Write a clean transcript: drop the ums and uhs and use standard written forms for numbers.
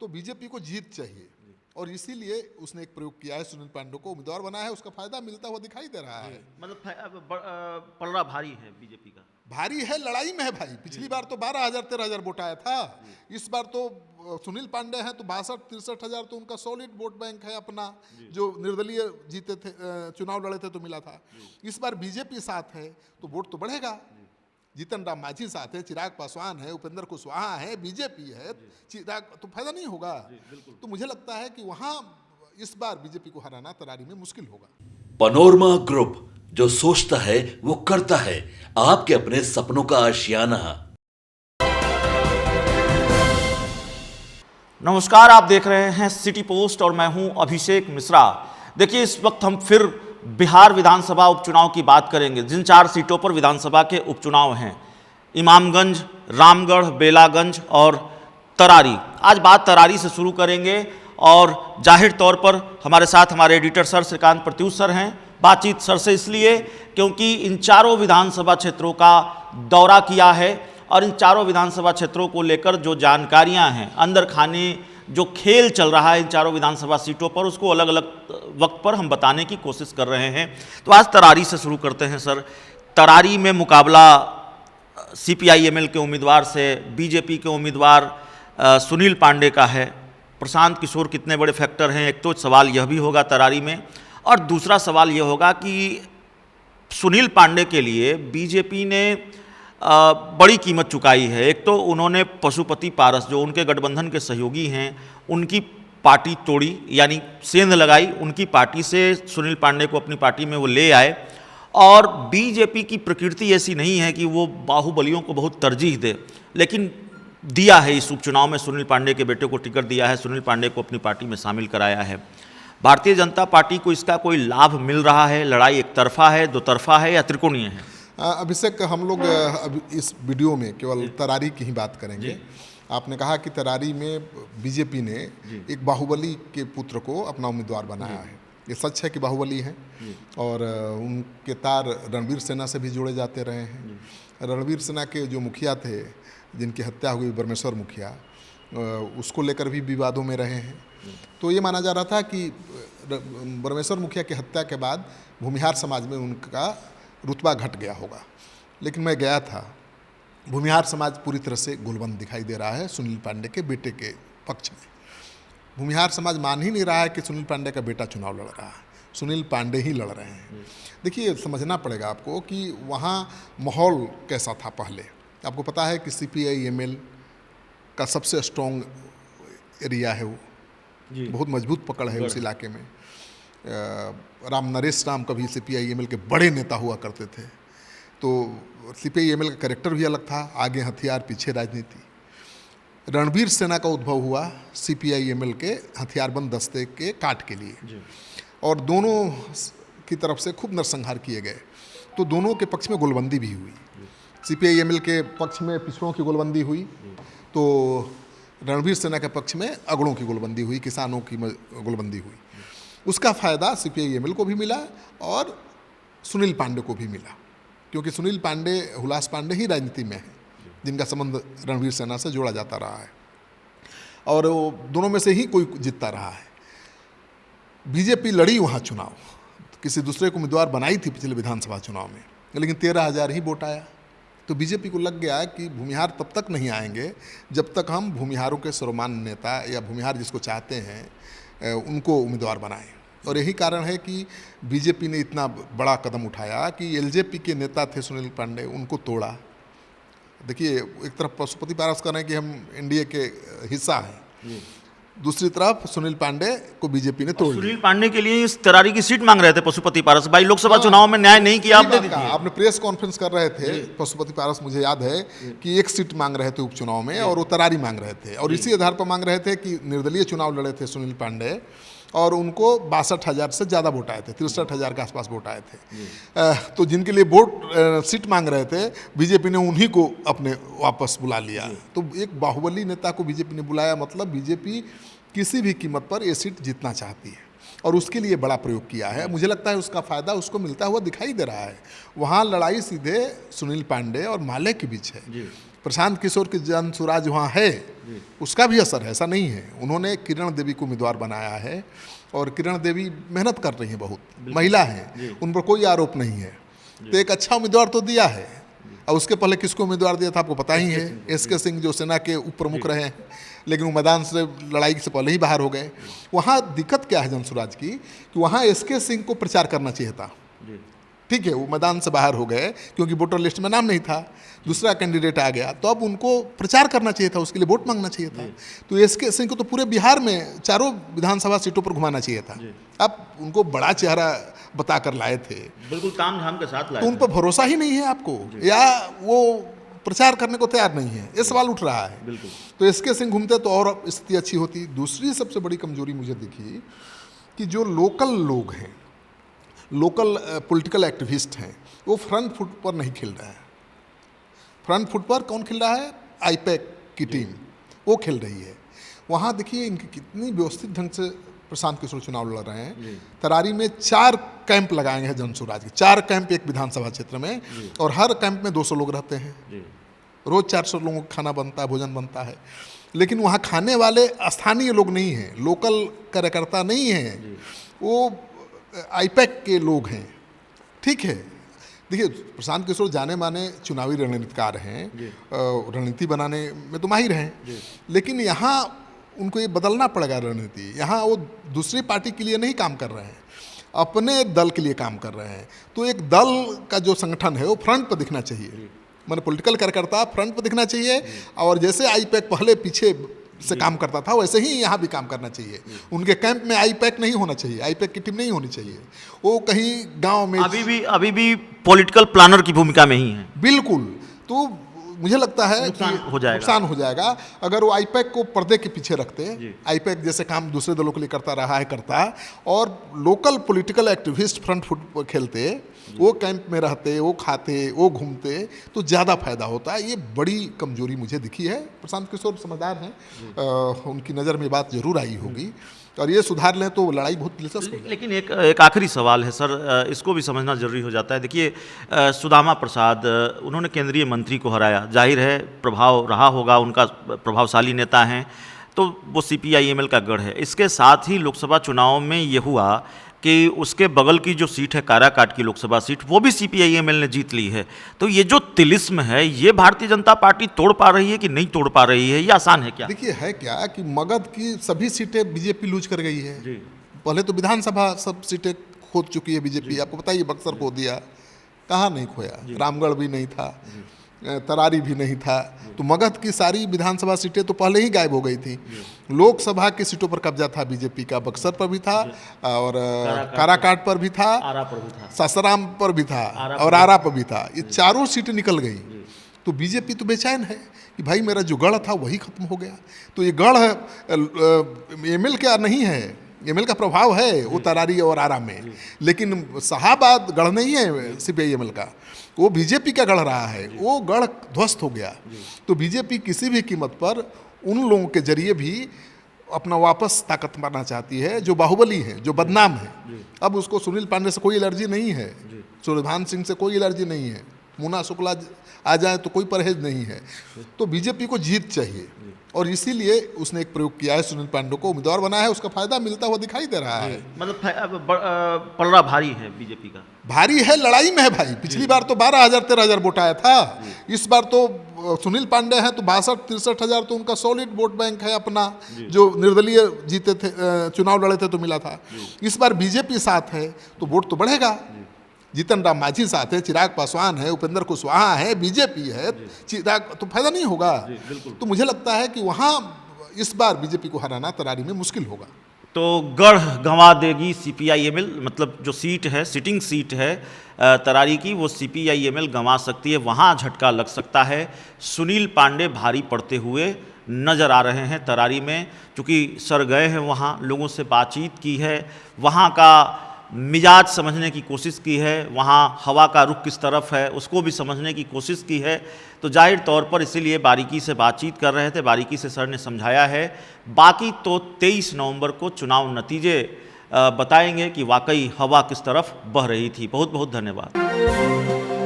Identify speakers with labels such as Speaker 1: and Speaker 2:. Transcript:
Speaker 1: तो बीजेपी को जीत चाहिए और इसीलिए उसने एक प्रयोग किया है, सुनील पांडे को उम्मीदवार बनाया है। उसका फायदा मिलता हुआ दिखाई दे रहा है।
Speaker 2: मतलब पलड़ा भारी है बीजेपी का,
Speaker 1: भारी है, लड़ाई में है भाई। पिछली बार तो 12,000 13,000 वोट आया था, इस बार तो सुनील पांडे हैं तो 62-63 हजार तो उनका सॉलिड वोट बैंक है अपना, जो निर्दलीय जीते थे, चुनाव लड़े थे तो मिला था। इस बार बीजेपी साथ है तो वोट तो बढ़ेगा। जीतन राम मांझी साथ है, चिराग पासवान है, उपेंद्र कुशवाहा है, बीजेपी है, चिराग, तो फायदा नहीं होगा। तो मुझे लगता है कि वहां इस बार बीजेपी को हराना तरारी में मुश्किल होगा।
Speaker 3: पनोरमा ग्रुप, जो सोचता है वो करता है। आपके अपने सपनों का आशियाना।
Speaker 2: नमस्कार, आप देख रहे हैं सिटी पोस्ट और मैं हूं अभिषेक मिश्रा। देखिए, इस वक्त हम फिर बिहार विधानसभा उपचुनाव की बात करेंगे। जिन 4 सीटों पर विधानसभा के उपचुनाव हैं, इमामगंज, रामगढ़, बेलागंज और तरारी। आज बात तरारी से शुरू करेंगे और जाहिर तौर पर हमारे साथ हमारे editor sir Shrikant Pratyush sir हैं। बातचीत सर से इसलिए क्योंकि इन चारों विधानसभा क्षेत्रों का दौरा किया है और इन चारों विधानसभा क्षेत्रों को लेकर जो जानकारियां हैं, अंदर खाने जो खेल चल रहा है इन चारों विधानसभा सीटों पर, उसको अलग अलग वक्त पर हम बताने की कोशिश कर रहे हैं। तो आज तरारी से शुरू करते हैं सर। तरारी में मुकाबला CPI-ML के उम्मीदवार से बीजेपी के उम्मीदवार सुनील पांडे का है। प्रशांत किशोर कितने बड़े फैक्टर हैं, एक तो सवाल यह भी होगा तरारी में, और दूसरा सवाल यह होगा कि सुनील पांडे के लिए बीजेपी ने बड़ी कीमत चुकाई है। एक तो उन्होंने पशुपति पारस, जो उनके गठबंधन के सहयोगी हैं, उनकी पार्टी तोड़ी, यानी सेंध लगाई, उनकी पार्टी से सुनील पांडे को अपनी पार्टी में वो ले आए। और बीजेपी की प्रकृति ऐसी नहीं है कि वो बाहुबलियों को बहुत तरजीह दे, लेकिन दिया है इस उपचुनाव में सुनील पांडे के बेटे को टिकट दिया है, सुनील पांडे को अपनी पार्टी में शामिल कराया है। भारतीय जनता पार्टी को इसका कोई लाभ मिल रहा है? लड़ाई एक तरफा है, दो तरफा है या त्रिकोणीय है?
Speaker 1: अभिषेक, हम लोग अब इस वीडियो में केवल तरारी की ही बात करेंगे। आपने कहा कि तरारी में बीजेपी ने एक बाहुबली के पुत्र को अपना उम्मीदवार बनाया है। ये सच है कि बाहुबली हैं और उनके तार रणवीर सेना से भी जोड़े जाते रहे हैं। रणवीर सेना के जो मुखिया थे, जिनकी हत्या हुई, ब्रह्मेश्वर मुखिया, उसको लेकर भी विवादों में रहे हैं। तो ये माना जा रहा था कि ब्रह्मेश्वर मुखिया की हत्या के बाद भूमिहार समाज में उनका रुतबा घट गया होगा, लेकिन मैं गया था। भूमिहार समाज पूरी तरह से गुलबंद दिखाई दे रहा है सुनील पांडे के बेटे के पक्ष में। भूमिहार समाज मान ही नहीं रहा है कि सुनील पांडे का बेटा चुनाव लड़ रहा है, सुनील पांडे ही लड़ रहे हैं। देखिए, समझना पड़ेगा आपको कि वहाँ माहौल कैसा था पहले। आपको पता है कि CPI-ML का सबसे स्ट्रॉन्ग एरिया है वो, बहुत मजबूत पकड़ है उस इलाके में। नरेश राम कभी CPI-ML के बड़े नेता हुआ करते थे। तो CPI-ML का कैरेक्टर भी अलग था, आगे हथियार पीछे राजनीति। रणवीर सेना का उद्भव हुआ CPI-ML के हथियारबंद दस्ते के काट के लिए, और दोनों की तरफ से खूब नरसंहार किए गए। तो दोनों के पक्ष में गोलबंदी भी हुई। CPI-ML के पक्ष में पिछड़ों की गोलबंदी हुई, तो रणवीर सेना के पक्ष में अगड़ों की गोलबंदी हुई, किसानों की गोलबंदी हुई। उसका फ़ायदा CPI-ML को भी मिला और सुनील पांडे को भी मिला, क्योंकि सुनील पांडे, हुलास पांडे ही राजनीति में है, जिनका संबंध रणवीर सेना से जोड़ा जाता रहा है, और वो दोनों में से ही कोई जीतता रहा है। बीजेपी लड़ी वहाँ चुनाव, किसी दूसरे को उम्मीदवार बनाई थी पिछले विधानसभा चुनाव में, लेकिन 13,000 ही वोट आया। तो बीजेपी को लग गया कि भूमिहार तब तक नहीं आएंगे जब तक हम भूमिहारों के सर्वमान्य नेता या भूमिहार जिसको चाहते हैं उनको उम्मीदवार बनाएं। और यही कारण है कि बीजेपी ने इतना बड़ा कदम उठाया कि LJP के नेता थे सुनील पांडे, उनको तोड़ा। देखिए, एक तरफ पशुपति पारस कर रहे हैं कि हम NDA के हिस्सा हैं, दूसरी तरफ सुनील पांडे को बीजेपी ने तोड़ लिया।
Speaker 2: सुनील पांडे के लिए इस तरारी की सीट मांग रहे थे पशुपति पारस भाई, लोकसभा चुनाव में न्याय नहीं किया, आप दे दीजिए।
Speaker 1: आपने प्रेस कॉन्फ्रेंस कर रहे थे, पशुपति पारस, मुझे याद है कि एक सीट मांग रहे थे उपचुनाव में और वो तरारी मांग रहे थे, और इसी आधार पर मांग रहे थे कि निर्दलीय चुनाव लड़े थे सुनील पांडे और उनको 62,000 से ज़्यादा वोट आए थे, 63,000 के आसपास वोट आए थे। तो जिनके लिए वोट सीट मांग रहे थे, बीजेपी ने उन्हीं को अपने वापस बुला लिया। तो एक बाहुबली नेता को बीजेपी ने बुलाया, मतलब बीजेपी किसी भी कीमत पर ये सीट जीतना चाहती है और उसके लिए बड़ा प्रयोग किया है। मुझे लगता है उसका फ़ायदा उसको मिलता हुआ दिखाई दे रहा है। वहाँ लड़ाई सीधे सुनील पांडे और माले के बीच है। प्रशांत किशोर की जन सुराज वहाँ है, उसका भी असर है, ऐसा नहीं है। उन्होंने किरण देवी को उम्मीदवार बनाया है और किरण देवी मेहनत कर रही हैं, बहुत महिला हैं, उन पर कोई आरोप नहीं है। तो एक अच्छा उम्मीदवार तो दिया है। और उसके पहले किसको उम्मीदवार दिया था आपको पता ही है, एसके सिंह जो सेना के उप प्रमुख रहे हैं, लेकिन वो मैदान से लड़ाई से पहले ही बाहर हो गए। वहाँ दिक्कत क्या है जनसुराज की कि वहाँ एसके सिंह को प्रचार करना चाहिए था, ठीक है, वो मैदान से बाहर हो गए क्योंकि वोटर लिस्ट में नाम नहीं था, दूसरा कैंडिडेट आ गया, तो अब उनको प्रचार करना चाहिए था, उसके लिए वोट मांगना चाहिए था। तो एसके सिंह को तो पूरे बिहार में चारों विधानसभा सीटों पर घुमाना चाहिए था। अब उनको बड़ा चेहरा बता कर लाए थे,
Speaker 2: बिल्कुल ताम झाम के साथ लाए
Speaker 1: तो उन पर भरोसा ही नहीं है आपको, या वो प्रचार करने को तैयार नहीं है, ये सवाल उठ रहा है।
Speaker 2: बिल्कुल।
Speaker 1: तो एसके सिंह घूमते तो और स्थिति अच्छी होती। दूसरी सबसे बड़ी कमजोरी मुझे दिखी कि जो लोकल लोग हैं, लोकल पॉलिटिकल एक्टिविस्ट हैं, वो फ्रंट फुट पर नहीं खेल रहा है। फ्रंट फुट पर कौन खेल रहा है? आईपैक की टीम, वो खेल रही है। वहाँ देखिए इनकी कितनी व्यवस्थित ढंग से प्रशांत किशोर चुनाव लड़ रहे हैं। तरारी में 4 कैंप लगाए हैं जनसुराज के, 4 कैंप एक विधानसभा क्षेत्र में, और हर कैंप में 200 लोग रहते हैं। रोज 400 लोगों का खाना बनता है, भोजन बनता है। लेकिन वहाँ खाने वाले स्थानीय लोग नहीं हैं, लोकल कार्यकर्ता नहीं हैं, वो आईपैक के लोग हैं, ठीक है। देखिए प्रशांत किशोर जाने माने चुनावी रणनीतिकार हैं, रणनीति बनाने में तो माहिर हैं, लेकिन यहाँ उनको ये बदलना पड़ेगा रणनीति। यहाँ वो दूसरी पार्टी के लिए नहीं काम कर रहे हैं, अपने दल के लिए काम कर रहे हैं। तो एक दल का जो संगठन है वो फ्रंट पर दिखना चाहिए, माने पॉलिटिकल कार्यकर्ता फ्रंट पर दिखना चाहिए। और जैसे आईपैक पहले पीछे से काम करता था वैसे ही यहाँ भी काम करना चाहिए। उनके कैंप में आईपैक नहीं होना चाहिए, आईपैक की टीम नहीं होनी चाहिए। वो कहीं गांव में
Speaker 2: अभी भी पॉलिटिकल प्लानर की भूमिका में ही है।
Speaker 1: बिल्कुल। तो मुझे लगता है
Speaker 2: नुकसान
Speaker 1: कि
Speaker 2: हो
Speaker 1: जाएगा अगर वो आईपैक को पर्दे के पीछे रखते। आईपैक जैसे काम दूसरे दलों के लिए करता रहा है, करता, और local political activist front foot पर खेलते, वो कैंप में रहते, वो खाते, वो घूमते, तो ज़्यादा फायदा होता है। ये बड़ी कमजोरी मुझे दिखी है। प्रशांत किशोर समझदार हैं, उनकी नज़र में बात जरूर आई होगी, और ये सुधार लें तो लड़ाई बहुत दिलचस्प है।
Speaker 2: लेकिन एक आखिरी सवाल है सर, इसको भी समझना जरूरी हो जाता है। देखिए सुदामा प्रसाद, उन्होंने केंद्रीय मंत्री को हराया, जाहिर है प्रभाव रहा होगा, उनका प्रभावशाली नेता हैं, तो वो CPI-ML का गढ़ है। इसके साथ ही लोकसभा चुनाव में ये हुआ कि उसके बगल की जो सीट है काराकाट की लोकसभा सीट, वो भी CPI-ML ने जीत ली है। तो ये जो तिलिस्म है, ये भारतीय जनता पार्टी तोड़ पा रही है कि नहीं तोड़ पा रही है, ये आसान है क्या?
Speaker 1: देखिए है क्या कि मगध की सभी सीटें बीजेपी लूज कर गई है। पहले तो विधानसभा सब सीटें खो चुकी है बीजेपी, आपको बताइए, बक्सर खो दिया, कहाँ नहीं खोया, रामगढ़ भी नहीं था, तरारी भी नहीं था। तो मगध की सारी विधानसभा सीटें तो पहले ही गायब हो गई थी। लोकसभा की सीटों पर कब्जा था बीजेपी का, बक्सर पर भी था, और काराकाट पर भी था, सासाराम पर भी था, और आरा पर भी था। ये चारों सीटें निकल गई। तो बीजेपी तो बेचैन है कि भाई मेरा जो गढ़ था वही खत्म हो गया। तो ये गढ़ ML क्या नहीं है, ML का प्रभाव है वो तरारी और आरा में, लेकिन शाहाबाद गढ़ नहीं है CPI-ML का, वो बीजेपी का गढ़ रहा है, वो गढ़ ध्वस्त हो गया। तो बीजेपी किसी भी कीमत पर उन लोगों के जरिए भी अपना वापस ताकत पाना चाहती है जो बाहुबली है, जो बदनाम है। अब उसको सुनील पांडे से कोई एलर्जी नहीं है, सूर्यभान सिंह से कोई एलर्जी नहीं है, मुन्ना शुक्ला आ जाए तो कोई परहेज नहीं है। तो बीजेपी को जीत चाहिए, और इसीलिए उसने एक प्रयोग किया है, सुनील पांडे को उम्मीदवार बनाया है, उसका फायदा मिलता हुआ दिखाई दे रहा है।
Speaker 2: मतलब पलड़ा भारी है बीजेपी का, भारी
Speaker 1: है, लड़ाई में है भाई। पिछली बार तो 12,000-13,000 वोट आया था, इस बार तो सुनील पांडे हैं तो 62-63,000 तो उनका सॉलिड वोट बैंक है अपना, जो निर्दलीय जीते थे, चुनाव लड़े थे तो मिला था। इस बार बीजेपी साथ है तो वोट तो बढ़ेगा। जीतन राम मांझी साथ है, चिराग पासवान है, उपेंद्र कुशवाहा है, बीजेपी है, चिराग, तो फायदा नहीं होगा। तो मुझे लगता है कि वहाँ इस बार बीजेपी को हराना तरारी में मुश्किल होगा।
Speaker 2: तो गढ़ गंवा देगी CPI-ML, मतलब जो सीट है, सिटिंग सीट है तरारी की, वो CPI-ML गंवा सकती है, वहाँ झटका लग सकता है। सुनील पांडे भारी पड़ते हुए नज़र आ रहे हैं तरारी में, चूँकि सर गए हैं वहाँ, लोगों से बातचीत की है, वहाँ का मिजाज समझने की कोशिश की है, वहाँ हवा का रुख किस तरफ है उसको भी समझने की कोशिश की है। तो जाहिर तौर पर इसीलिए बारीकी से बातचीत कर रहे थे, बारीकी से सर ने समझाया है। बाकी तो 23 नवंबर को चुनाव नतीजे बताएंगे कि वाकई हवा किस तरफ बह रही थी। बहुत बहुत धन्यवाद।